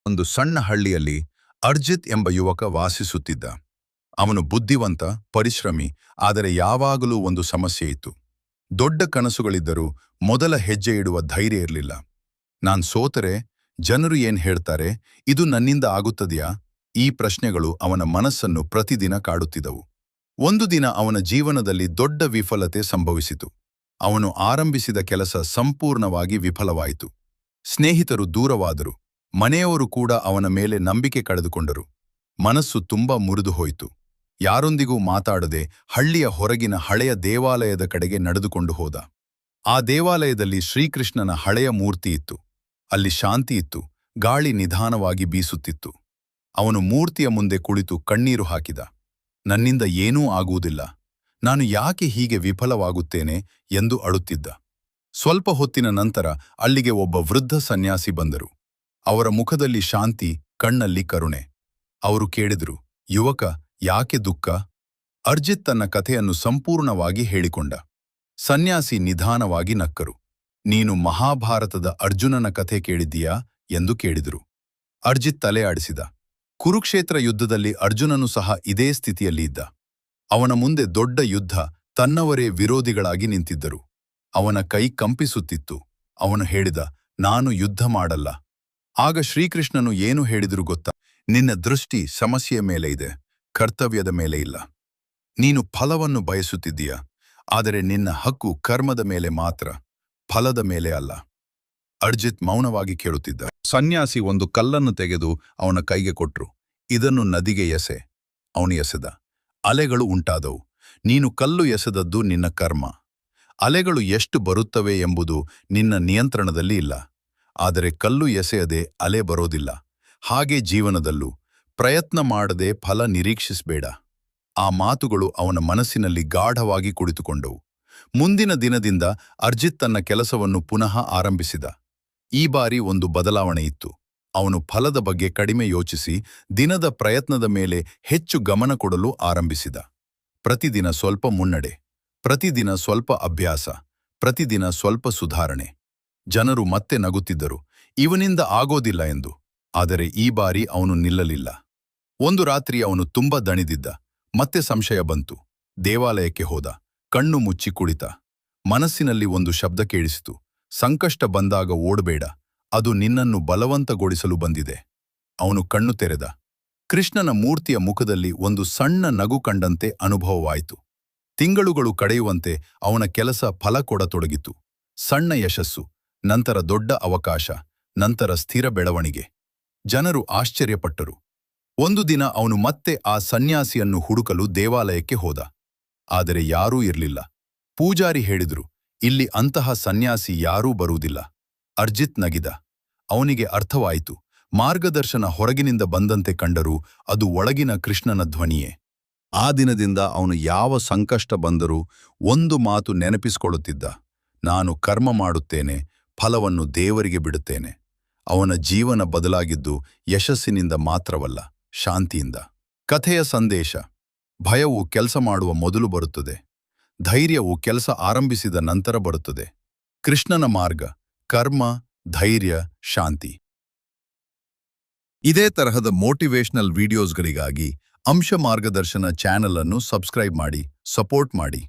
ಒಂದು ಸಣ್ಣ ಹಳ್ಳಿಯಲ್ಲಿ ಅರ್ಜಿತ್ ಎಂಬ ಯುವಕ ವಾಸಿಸುತ್ತಿದ್ದ. ಅವನು ಬುದ್ಧಿವಂತ, ಪರಿಶ್ರಮಿ, ಆದರೆ ಯಾವಾಗಲೂ ಒಂದು ಸಮಸ್ಯೆ ಇತ್ತು. ದೊಡ್ಡ ಕನಸುಗಳಿದ್ದರೂ ಮೊದಲ ಹೆಜ್ಜೆ ಇಡುವ ಧೈರ್ಯ ಇರಲಿಲ್ಲ. ನಾನ್ ಸೋತರೆ ಜನರು ಏನ್ ಹೇಳ್ತಾರೆ, ಇದು ನನ್ನಿಂದ ಆಗುತ್ತದೆಯಾ? ಈ ಪ್ರಶ್ನೆಗಳು ಅವನ ಮನಸ್ಸನ್ನು ಪ್ರತಿದಿನ ಕಾಡುತ್ತಿದ್ದವು. ಒಂದು ದಿನ ಅವನ ಜೀವನದಲ್ಲಿ ದೊಡ್ಡ ವಿಫಲತೆ ಸಂಭವಿಸಿತು. ಅವನು ಆರಂಭಿಸಿದ ಕೆಲಸ ಸಂಪೂರ್ಣವಾಗಿ ವಿಫಲವಾಯಿತು. ಸ್ನೇಹಿತರು ದೂರವಾದರು, ಮನೆಯವರು ಕೂಡ ಅವನ ಮೇಲೆ ನಂಬಿಕೆ ಕಳೆದುಕೊಂಡರು. ಮನಸ್ಸು ತುಂಬಾ ಮುರಿದು ಹೋಯಿತು. ಯಾರೊಂದಿಗೂ ಮಾತಾಡದೆ ಹಳ್ಳಿಯ ಹೊರಗಿನ ಹಳೆಯ ದೇವಾಲಯದ ಕಡೆಗೆ ನಡೆದುಕೊಂಡು ಹೋದ. ಆ ದೇವಾಲಯದಲ್ಲಿ ಶ್ರೀಕೃಷ್ಣನ ಹಳೆಯ ಮೂರ್ತಿ ಇತ್ತು. ಅಲ್ಲಿ ಶಾಂತಿ ಇತ್ತು, ಗಾಳಿ ನಿಧಾನವಾಗಿ ಬೀಸುತ್ತಿತ್ತು. ಅವನು ಮೂರ್ತಿಯ ಮುಂದೆ ಕುಳಿತು ಕಣ್ಣೀರು ಹಾಕಿದ. ನನ್ನಿಂದ ಏನೂ ಆಗುವುದಿಲ್ಲ, ನಾನು ಯಾಕೆ ಹೀಗೆ ವಿಫಲವಾಗುತ್ತೇನೆ ಎಂದು ಅಳುತ್ತಿದ್ದ. ಸ್ವಲ್ಪ ಹೊತ್ತಿನ ನಂತರ ಅಲ್ಲಿಗೆ ಒಬ್ಬ ವೃದ್ಧ ಸನ್ಯಾಸಿ ಬಂದರು. ಅವರ ಮುಖದಲ್ಲಿ ಶಾಂತಿ, ಕಣ್ಣಲ್ಲಿ ಕರುಣೆ. ಅವರು ಕೇಳಿದರು, ಯುವಕ, ಯಾಕೆ ದುಃಖ? ಅರ್ಜಿತ್ ತನ್ನ ಕಥೆಯನ್ನು ಸಂಪೂರ್ಣವಾಗಿ ಹೇಳಿಕೊಂಡ. ಸನ್ಯಾಸಿ ನಿಧಾನವಾಗಿ ನಕ್ಕರು. ನೀನು ಮಹಾಭಾರತದ ಅರ್ಜುನನ ಕಥೆ ಕೇಳಿದ್ದೀಯಾ ಎಂದು ಕೇಳಿದರು. ಅರ್ಜಿತ್ ತಲೆ ಆಡಿಸಿದ. ಕುರುಕ್ಷೇತ್ರ ಯುದ್ಧದಲ್ಲಿ ಅರ್ಜುನನು ಸಹ ಇದೇ ಸ್ಥಿತಿಯಲ್ಲಿ ಇದ್ದ. ಅವನ ಮುಂದೆ ದೊಡ್ಡ ಯುದ್ಧ, ತನ್ನವರೇ ವಿರೋಧಿಗಳಾಗಿ ನಿಂತಿದ್ದರು. ಅವನ ಕೈ ಕಂಪಿಸುತ್ತಿತ್ತು. ಅವನು ಹೇಳಿದ, ನಾನು ಯುದ್ಧ ಮಾಡಲ್ಲ. ಆಗ ಶ್ರೀಕೃಷ್ಣನು ಏನು ಹೇಳಿದರು ಗೊತ್ತಾ? ನಿನ್ನ ದೃಷ್ಟಿ ಸಮಸ್ಯೆಯ ಮೇಲೆ ಇದೆ, ಕರ್ತವ್ಯದ ಮೇಲೆ ಇಲ್ಲ. ನೀನು ಫಲವನ್ನು ಬಯಸುತ್ತಿದ್ದೀಯ, ಆದರೆ ನಿನ್ನ ಹಕ್ಕು ಕರ್ಮದ ಮೇಲೆ ಮಾತ್ರ, ಫಲದ ಮೇಲೆ ಅಲ್ಲ. ಅರ್ಜಿತ್ ಮೌನವಾಗಿ ಕೇಳುತ್ತಿದ್ದ. ಸನ್ಯಾಸಿ ಒಂದು ಕಲ್ಲನ್ನು ತೆಗೆದು ಅವನ ಕೈಗೆ ಕೊಟ್ರು. ಇದನ್ನು ನದಿಗೆ ಎಸೆ. ಅವನು ಎಸೆದ. ಅಲೆಗಳು ಉಂಟಾದವು. ನೀನು ಕಲ್ಲು ಎಸೆದದ್ದು ನಿನ್ನ ಕರ್ಮ. ಅಲೆಗಳು ಎಷ್ಟು ಬರುತ್ತವೆ ಎಂಬುದು ನಿನ್ನ ನಿಯಂತ್ರಣದಲ್ಲಿ ಇಲ್ಲ. ಆದರೆ ಕಲ್ಲು ಎಸೆಯದೆ ಅಲೆ ಬರೋದಿಲ್ಲ. ಹಾಗೆ ಜೀವನದಲ್ಲೂ ಪ್ರಯತ್ನ ಮಾಡದೆ ಫಲ ನಿರೀಕ್ಷಿಸಬೇಡ. ಆ ಮಾತುಗಳು ಅವನ ಮನಸ್ಸಿನಲ್ಲಿ ಗಾಢವಾಗಿ ಕುಳಿತುಕೊಂಡವು. ಮುಂದಿನ ದಿನದಿಂದ ಅರ್ಜಿತ್ ತನ್ನ ಕೆಲಸವನ್ನು ಪುನಃ ಆರಂಭಿಸಿದ. ಈ ಬಾರಿ ಒಂದು ಬದಲಾವಣೆ ಇತ್ತು. ಅವನು ಫಲದ ಬಗ್ಗೆ ಕಡಿಮೆ ಯೋಚಿಸಿ ದಿನದ ಪ್ರಯತ್ನದ ಮೇಲೆ ಹೆಚ್ಚು ಗಮನ ಕೊಡಲು ಆರಂಭಿಸಿದ. ಪ್ರತಿದಿನ ಸ್ವಲ್ಪ ಮುನ್ನಡೆ, ಪ್ರತಿದಿನ ಸ್ವಲ್ಪ ಅಭ್ಯಾಸ, ಪ್ರತಿದಿನ ಸ್ವಲ್ಪ ಸುಧಾರಣೆ. ಜನರು ಮತ್ತೆ ನಗುತ್ತಿದ್ದರು, ಇವನಿಂದ ಆಗೋದಿಲ್ಲ ಎಂದು. ಆದರೆ ಈ ಬಾರಿ ಅವನು ನಿಲ್ಲಲಿಲ್ಲ. ಒಂದು ರಾತ್ರಿ ಅವನು ತುಂಬಾ ದಣಿದಿದ್ದ. ಮತ್ತೆ ಸಂಶಯ ಬಂತು. ದೇವಾಲಯಕ್ಕೆ ಹೋದ. ಕಣ್ಣು ಮುಚ್ಚಿ ಕುಳಿತ. ಮನಸ್ಸಿನಲ್ಲಿ ಒಂದು ಶಬ್ದ ಕೇಳಿಸಿತು, ಸಂಕಷ್ಟ ಬಂದಾಗ ಓಡಬೇಡ, ಅದು ನಿನ್ನನ್ನು ಬಲವಂತಗೊಳಿಸಲು ಬಂದಿದೆ. ಅವನು ಕಣ್ಣು ತೆರೆದ. ಕೃಷ್ಣನ ಮೂರ್ತಿಯ ಮುಖದಲ್ಲಿ ಒಂದು ಸಣ್ಣ ನಗು ಕಂಡಂತೆ ಅನುಭವವಾಯಿತು. ತಿಂಗಳುಗಳು ಕಳೆಯುವಂತೆ ಅವನ ಕೆಲಸ ಫಲ ಕೊಡತೊಡಗಿತು. ಸಣ್ಣ ಯಶಸ್ಸು, ನಂತರ ದೊಡ್ಡ ಅವಕಾಶ, ನಂತರ ಸ್ಥಿರ ಬೆಳವಣಿಗೆ. ಜನರು ಆಶ್ಚರ್ಯಪಟ್ಟರು. ಒಂದು ದಿನ ಅವನು ಮತ್ತೆ ಆ ಸನ್ಯಾಸಿಯನ್ನು ಹುಡುಕಲು ದೇವಾಲಯಕ್ಕೆ ಹೋದ. ಆದರೆ ಯಾರೂ ಇರಲಿಲ್ಲ. ಪೂಜಾರಿ ಹೇಳಿದರು, ಇಲ್ಲಿ ಅಂತಹ ಸನ್ಯಾಸಿ ಯಾರೂ ಬರುವುದಿಲ್ಲ. ಅರ್ಜಿತ್ ನಗಿದ. ಅವನಿಗೆ ಅರ್ಥವಾಯಿತು. ಮಾರ್ಗದರ್ಶನ ಹೊರಗಿನಿಂದ ಬಂದಂತೆ ಕಂಡರೂ ಅದು ಒಳಗಿನ ಕೃಷ್ಣನ ಧ್ವನಿಯೇ. ಆ ದಿನದಿಂದ ಅವನು ಯಾವ ಸಂಕಷ್ಟ ಬಂದರೂ ಒಂದು ಮಾತು ನೆನಪಿಸಿಕೊಳ್ಳುತ್ತಿದ್ದ, ನಾನು ಕರ್ಮ ಮಾಡುತ್ತೇನೆ, ಫಲವನ್ನು ದೇವರಿಗೆ ಬಿಡುತ್ತೇನೆ. ಅವನ ಜೀವನ ಬದಲಾಗಿದ್ದು ಯಶಸ್ಸಿನಿಂದ ಮಾತ್ರವಲ್ಲ, ಶಾಂತಿಯಿಂದ. ಕಥೆಯ ಸಂದೇಶ: ಭಯವು ಕೆಲಸ ಮಾಡುವ ಮೊದಲು ಬರುತ್ತದೆ, ಧೈರ್ಯವು ಕೆಲಸ ಆರಂಭಿಸಿದ ನಂತರ ಬರುತ್ತದೆ. ಕೃಷ್ಣನ ಮಾರ್ಗ: ಕರ್ಮ, ಧೈರ್ಯ, ಶಾಂತಿ. ಇದೇ ತರಹದ ಮೋಟಿವೇಶನಲ್ ವಿಡಿಯೋಸ್ಗಳಿಗಾಗಿ ಅಂಶ ಮಾರ್ಗದರ್ಶನ ಚಾನೆಲ್ ಅನ್ನು ಸಬ್ಸ್ಕ್ರೈಬ್ ಮಾಡಿ, ಸಪೋರ್ಟ್ ಮಾಡಿ.